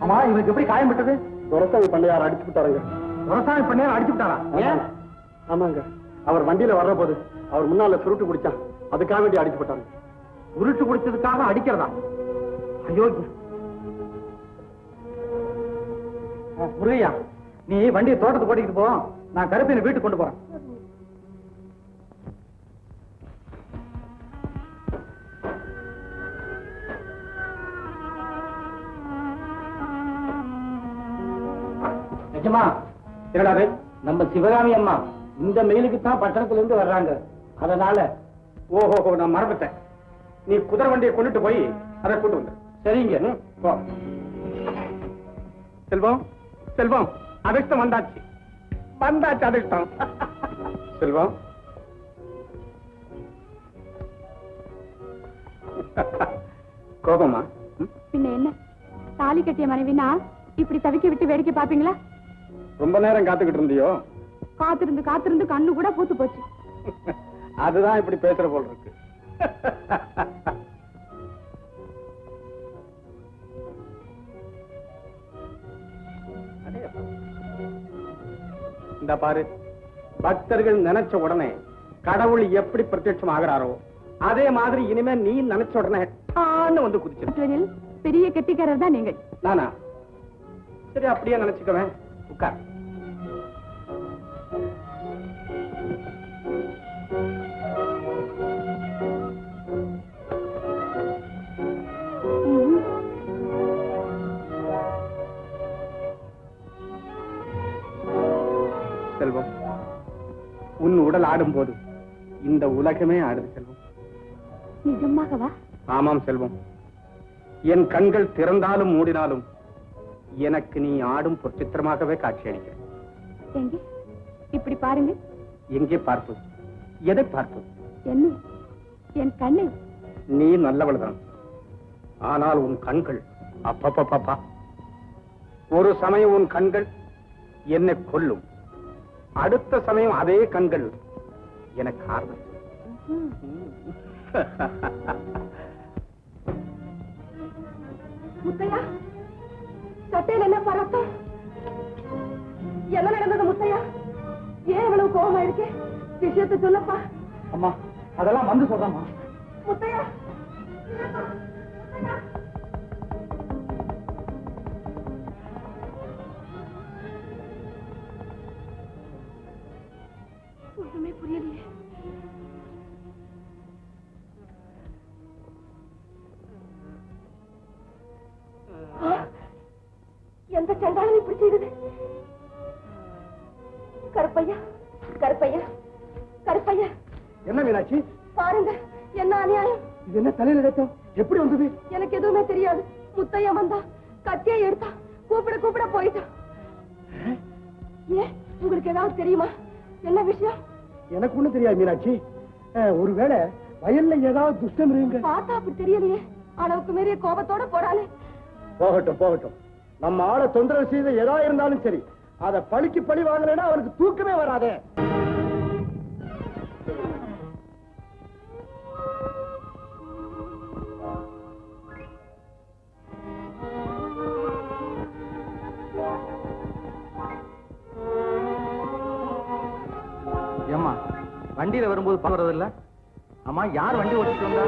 ஆமா, இவருக்கு எப்படி காயம் பட்டது? துரசாமி பண்ணையார் அடிச்சு விட்டாருங்க. துரசாமி பண்ணையார் அடிச்சு விட்டாரா? ஏன்? ஆமாங்க, அவர் வண்டியில வர்ற போது அவர் முன்னால சுருட்டு குடிச்சான், அதுக்காக வேண்டி அடிச்சு விட்டாங்க. உருட்டு குடிச்சதுக்காக அடிக்கிறதா? அயோக்கியம். முருகையா, நீ வண்டியை தோட்டத்துக்கு ஓட்டிக்கிட்டு போ, நான் கருப்பையனை வீட்டுக்கு கொண்டு போறேன். நிஜமா? என்னடாது? நம்ம சிவகாமி அம்மா இந்த மெயிலுக்கு தான் பட்டணத்துல இருந்து வர்றாங்க. அதனால ஓஹோ, நான் மறந்துட்டேன். நீ குதிரை வண்டியை கொண்டுட்டு போய் அதை கொண்டு வந்து. சரிங்க. போ. செல்வம், செல்வம், அதிர்ஷ்டம் வந்தாச்சு, வந்தாச்சு அதிர்ஷ்டம். செல்வம், கோபமா? பின்ன என்ன, தாலி கட்டிய மனைவினா இப்படி தவிக்க விட்டு வேடிக்கை பாப்பீங்களா? ரொம்ப நேரம் காத்துக்கிட்டு இருந்தியோ? காத்திருந்து காத்திருந்து கண்ணு கூட பூத்து போச்சு. அதுதான் இப்படி பேசுற போல் இருக்கு. இந்த பாரு, பக்தர்கள் நினைச்ச உடனே கடவுள் எப்படி பிரத்யட்சம் ஆகிறாரோ அதே மாதிரி இனிமே நீ நினைச்ச உடனே வந்து குதிச்சிரு. பெரிய கெட்டிக்காரர் தான் நீங்கள். நானா? சரி, அப்படியே நினைச்சுக்கவேன். உட்கார். செல்வம், உன் உடல் ஆடும் போது இந்த உலகமே ஆடுது செல்வம். நிஜமாகவா? ஆமாம் செல்வம், என் கண்கள் திறந்தாலும் மூடினாலும் எனக்கு நீ ஆடும் பொற்சித்திரமாகவே காட்சி அளிக்க. எங்கே? இப்படி பாருங்க. எங்கே பார்ப்பது? எதை பார்ப்பது? என்ன? என் கண்ணு. நீ நல்லவள்தான், ஆனால் உன் கண்கள் அப்பப்பா. ஒரு சமயம் உன் கண்கள் என்னை கொல்லும், அடுத்த சமயம் அதே கண்கள் எனக்கு ஆறுதல். முத்தையா, சட்டையில் என்ன பரத்தம்? என்ன நடந்தது முத்தையா? ஏன் இவ்வளவு கோபமா இருக்கு? விஷயத்தை சொல்லப்பா. அம்மா, அதெல்லாம் வந்து சொல்றேம்மா. முத்தையா, ஒண்ணுமே புரியலையே. எந்த சண்டாலும் இப்படி செய்தது? கருப்பையா, கருப்பையா, கருப்பையா. என்ன மீனாட்சி? பாருங்க, என்ன அநியாயம். இது என்ன தலையில ரத்தம்? எப்படி வந்தது? எனக்கு எதுவுமே தெரியாது. முத்தையா வந்தா, கத்தியை எடுத்தா, கூப்பிட கூப்பிட போயிட்டான். ஏன், உங்களுக்கு ஏதாவது தெரியுமா? என்ன விஷயம்? எனக்கு ஒண்ணும் தெரியாது மீனாட்சி. ஒருவேளை வயல்ல ஏதாவது துஷ்டம் இருங்க. பார்த்தா அப்படி தெரியலையே. அளவுக்கு மீறிய கோபத்தோட போறானே. போகட்டும் போகட்டும், நம்ம ஆளை தொந்தரவு செய்த எதா இருந்தாலும் சரி, அதை பழிக்கு பழி வாங்கலைன்னா அவருக்கு தூக்கமே வராதே. ஏம்மா, வண்டியில வரும்போது பாக்குறது இல்ல? அம்மா, யார் வண்டி ஓட்டிட்டு வந்தா?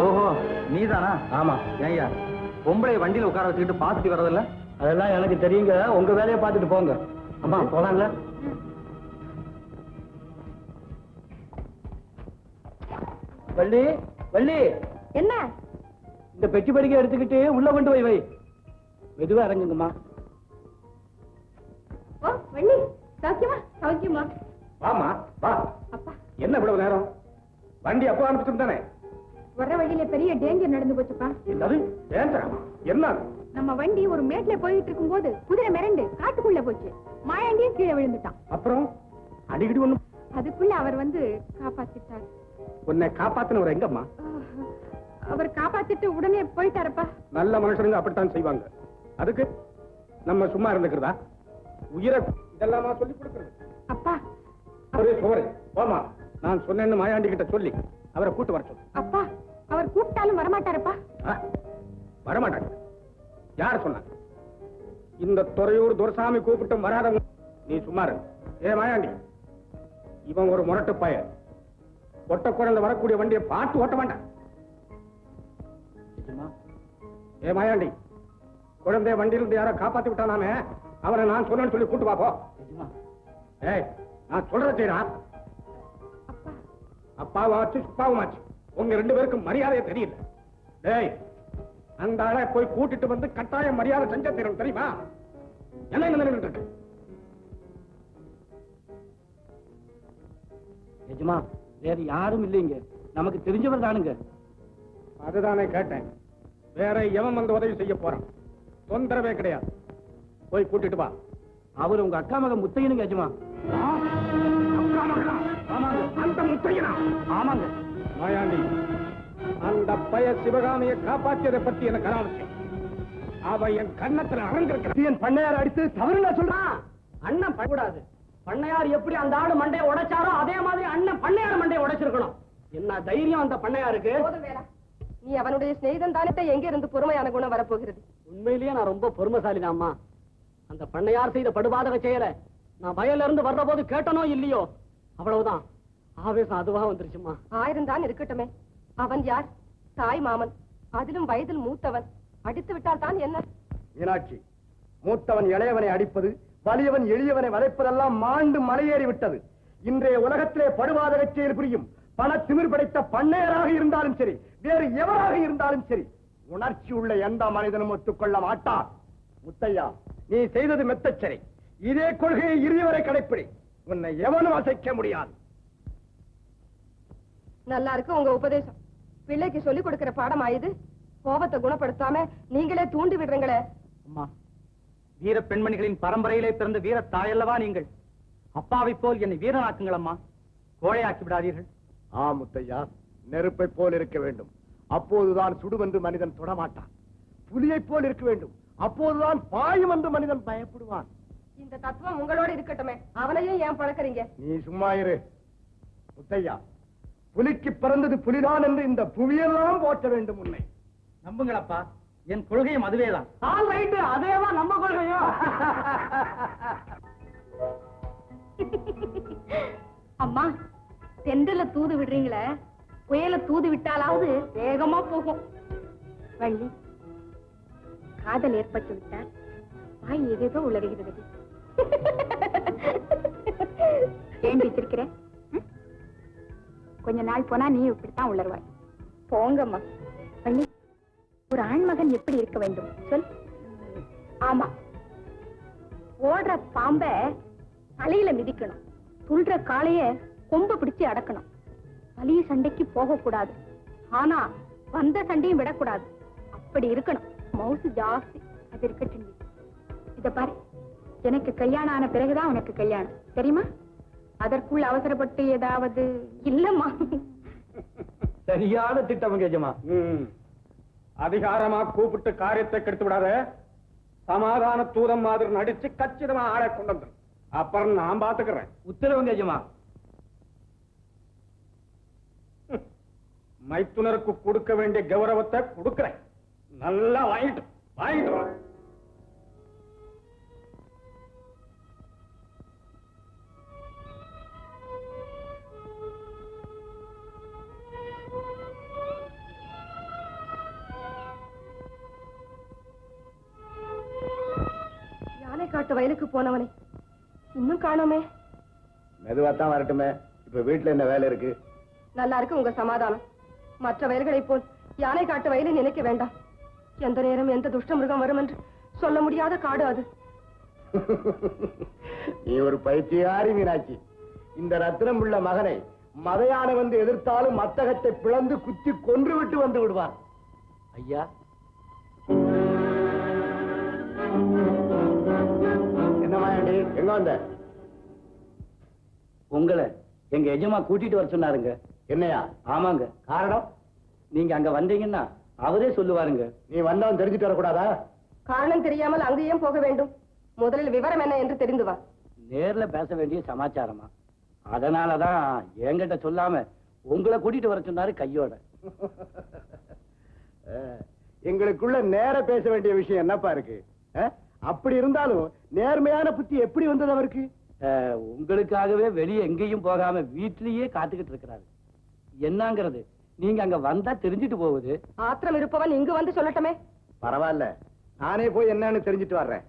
ஓஹோ, நீதானா? ஆமா. ஏய்யா, பொம்பளை வண்டியில உட்கார வச்சுக்கிட்டு பாத்துட்டு வர்றதில்ல? அதெல்லாம் எனக்கு தெரியுங்க, உங்க வேலையை பார்த்துட்டு போங்க. அம்மா, போலாம்ல? வள்ளி, வள்ளி, என்ன? இந்த பெட்டி படிக்க எடுத்துக்கிட்டு உள்ள கொண்டு போய் வை. மெதுவா இறங்குங்கம்மா. ஓ, வள்ளி, சௌக்கியமா? சௌக்கியமா? வாமா, வா. அப்பா, என்ன இவ்வளவு நேரம்? வண்டி அப்போ ஆரம்பிச்சுட்டு தானே? வர்ற வழியில பெரிய டேஞ்சர் நடந்து போச்சுப்பா. என்னது டேஞ்சரா? என்ன? நம்ம வண்டி ஒரு மேட்ல போயிட்டு இருக்கும் போது குதிரை மிரண்டு காட்டுக்குள்ள போச்சு. மாயாண்டியும் கீழே விழுந்துட்டான். அப்புறம் அடிக்கடி ஒண்ணு? அதுக்குள்ள அவர் வந்து காப்பாத்திட்டார். உன்னை காப்பாத்தினவர் எங்கம்மா? அவர் காப்பாத்திட்டு உடனே போயிட்டாரப்பா. நல்ல மனுஷனுங்க அப்படித்தான் செய்வாங்க. அதுக்கு நம்ம சும்மா இருந்துக்கிறதா? உயிரை இதெல்லாமா சொல்லி கொடுக்கிறது? அப்பா, ஒரு சுவரை போமா, நான் சொன்னேன்னு மாயாண்டி கிட்ட சொல்லி அவரை கூட்டு வர சொல்லு. அப்பா அவர் கூப்பிட்டாலும் வரமாட்டாரப்பா. வரமாட்டாங்க. யார் சொன்னாங்க? இந்த துறையூர் துரசாமி கூப்பிட்டு வராதவங்க. நீ சும்மா இரு. மாயாண்டி, இவன் ஒரு முரட்டு பையன். ஒட்ட குழந்தை வரக்கூடிய வண்டியை பார்த்து ஓட்ட வேண்டாம். மாயாண்டி, குழந்தைய வண்டியிலிருந்து யாரோ காப்பாத்தி விட்டானாமே, அவனை நான் சொன்னேன்னு சொல்லி கூட்டு வாப்போ. நான் சொல்றத செய்யறா. அப்பாவாச்சு சுப்பாவுமாச்சு, உங்க 2 பேருக்கும் மரியாதையே தெரியல. டேய், அந்த ஆளை போய் கூட்டிட்டு வந்து கட்டாயம் மரியாதை செஞ்ச தரும், தெரியுமா? என்ன நினைட்டு இருக்கு? எஜமா, வேற யாரும் இல்லைங்க, நமக்கு தெரிஞ்சவர் தானுங்க. அதுதானே கேட்டேன். வேற எவன் வந்து உதவி செய்ய போறான்? தொந்தரவே கிடையாது. போய் கூட்டிட்டு வா. அவர் உங்க அக்கா மகன் முத்தையனுங்க எஜமா. அந்த முத்தையனா? ஆமாங்க. மாயாண்டி, அந்த பய சிவகாமியை காப்பாற்றியதை பத்தி எனக்கு அனாவசியம். அவ என் கண்ணத்துல அரங்கிருக்கிறான். பண்ணையார் அடித்து தவறு சொல்றான். அண்ணன் பயப்படாது. பண்ணையார் எப்படி அந்த ஆடு மண்டையை உடைச்சாரோ அதே மாதிரி அண்ணன் பண்ணையார் மண்டையை உடைச்சிருக்கணும். என்ன தைரியம் அந்த பண்ணையாருக்கு! நீ அவனுடைய சிநேகிதன் தானே, எங்க இருந்து பொறுமையான குணம் வரப்போகிறது? உண்மையிலேயே நான் ரொம்ப பொறுமைசாலிதாம்மா. அந்த பண்ணையார் செய்த படுபாதக செயல நான் வயல்ல இருந்து வர்ற போது கேட்டனோ இல்லையோ, அவ்வளவுதான் ஆவேசம் அதுவா வந்துருச்சுமா. 1000 தான் இருக்கட்டுமே, அவன் யார்? தாய் மாமன், அதிலும் வயதில் மூத்தவன். அடித்து விட்டால் தான் என்ன? மீனாட்சி, மூத்தவன் இளையவனை அடிப்பது, வலியவன் எளியவனை வளைப்பதெல்லாம் மாண்டு மலையேறி விட்டது. இன்றைய உலகத்திலே படுபாதக செயல் புரியும் பண திமிர் படைத்த பண்ணையராக இருந்தாலும் சரி, வேறு எவராக இருந்தாலும் சரி, உணர்ச்சி உள்ள எந்த மனிதனும் ஒத்துக்கொள்ள மாட்டார். முத்தையா, நீ செய்தது மெத்தச்சரி. இதே கொள்கையை இறுதி வரை கடைப்பிடி. உன்னை எவனும் அசைக்க முடியாது. நல்லா இருக்கு உங்க உபதேசம். பிள்ளைக்கு சொல்லிக் கொடுக்கிற பாடம் ஆயுது. கோபத்தை குணப்படுத்தாம நீங்களே தூண்டி விடுறீங்களே. அம்மா, வீர பெண்மணிகளின் பரம்பரையிலே பிறந்த வீர தாயல்லவா நீங்கள்? அப்பாவை போல் என்னை வீரனாக்குங்கள் அம்மா, கோழையாக்கி விடாதீர்கள். முத்தையா, நெருப்பை போல் இருக்க வேண்டும், அப்போதுதான் சுடுவென்று மனிதன் தொடமாட்டான். புலியை போல் இருக்க வேண்டும், அப்போதுதான் பாயும் என்று மனிதன் பயப்படுவான். இந்த தத்துவம் உங்களோட இருக்கட்டுமே, அவனையும் ஏன் பழக்கிறீங்க? நீ சும்மா இரு. முத்தையா, புலிக்கு பிறந்தது புலிதான் என்று இந்த புவியெல்லாம் போற்ற வேண்டும். உன்னை நம்புங்களப்பா, என் கொள்கையும் அதுவேதான். அதேதான் நம்ம கொள்கையும். அம்மா, தென்றல தூது விடுறீங்களே, புயல தூது விட்டாலாவது வேகமா போகும். வள்ளி, காதல் ஏற்பட்டு விட்டால் வாய் ஏதேதோ உளறுகிறது. ஏன் வச்சிருக்கிற? கொஞ்ச நாள் போனா நீ இப்படித்தான் உளருவாய். போங்கம்மா. வள்ளி, ஒரு ஆண்மகன் எப்படி இருக்க வேண்டும் சொல். ஆமா, ஓடுற பாம்ப தலையில மிதிக்கணும், துள்ற காளைய கொம்ப பிடிச்சு அடக்கணும். வலிய சண்டைக்கு போக கூடாது, ஆனா வந்த சண்டையும் விடக்கூடாது. அப்படி இருக்கணும். மவுசு ஜாஸ்தி, அது இருக்கட்டும். இத பாரு, எனக்கு கல்யாணம் ஆன பிறகுதான் உனக்கு கல்யாணம், தெரியுமா? அதற்குள் அவசரப்பட்டு ஏதாவது இல்லம்மா. சரியான திட்டம் கேஜமா. அதிகாரமா கூப்பிட்டு காரியத்தை கெடுத்து விடாத. சமாதான தூதம் மாதிரி நடிச்சு கச்சிதமா ஆளை கொண்டு வந்து அப்புறம் நான் பாத்துக்கிறேன். உத்தரவு கேஜமா. மைத்துனருக்கு கொடுக்க வேண்டிய கௌரவத்தை கொடுக்கிறேன். நல்லா வாங்கிட்டு வா. யானை காட்டு வயலுக்கு போனவனை இன்னும் காணோமே. மெதுவாத்தான் வரட்டுமே, இப்ப வீட்டுல என்ன வேலை இருக்கு? நல்லா இருக்கு உங்க சமாதானம். மற்ற வயல்களைப் போல் யானை காட்டு வயலை நினைக்க வேண்டாம். எந்த நேரம் எந்த துஷ்ட மிருகம் வரும் என்று சொல்ல முடியாத காடு அது. நீ ஒரு பைத்தியாரி மீனாட்சி. இந்த ரத்னம் உள்ள மகனை மதையான வந்து எதிர்த்தாலும் மத்தகத்தை பிளந்து குத்தி கொன்று விட்டு வந்து விடுவார். ஐயா, என்ன மாயாண்டி, எங்க வந்த? உங்களை எங்க எஜமா கூட்டிட்டு வர சொன்னாருங்க. என்னையா? ஆமாங்க. காரணம்? நீங்க அங்க வந்தீங்கன்னா அவரே சொல்லுவாருங்க. நீ வந்தவன் தெரிஞ்சுட்டு வரக்கூடாதா? காரணம் தெரியாமல் அங்கேயும் போக வேண்டும். முதலில் விவரம் என்ன என்று தெரிந்து வா. நேர்ல பேச வேண்டிய சமாச்சாரமா? அதனாலதான் என்கிட்ட சொல்லாம உங்களை கூட்டிட்டு வர சொன்னாரு கையோட. எங்களுக்குள்ள நேர பேச வேண்டிய விஷயம் என்னப்பா இருக்கு? அப்படி இருந்தாலும் நேர்மையான புத்தி எப்படி வந்தது அவருக்கு? உங்களுக்காகவே வெளியே எங்கேயும் போகாம வீட்லயே காத்துக்கிட்டு இருக்கிறாரு. என்னங்கிறது நீங்க அங்க வந்தா தெரிஞ்சிட்டு போகுது. ஆத்திரம் இருப்பவன் இங்கு வந்து சொல்லட்டுமே. பரவாயில்ல, நானே போய் என்னன்னு தெரிஞ்சிட்டு வர்றேன்.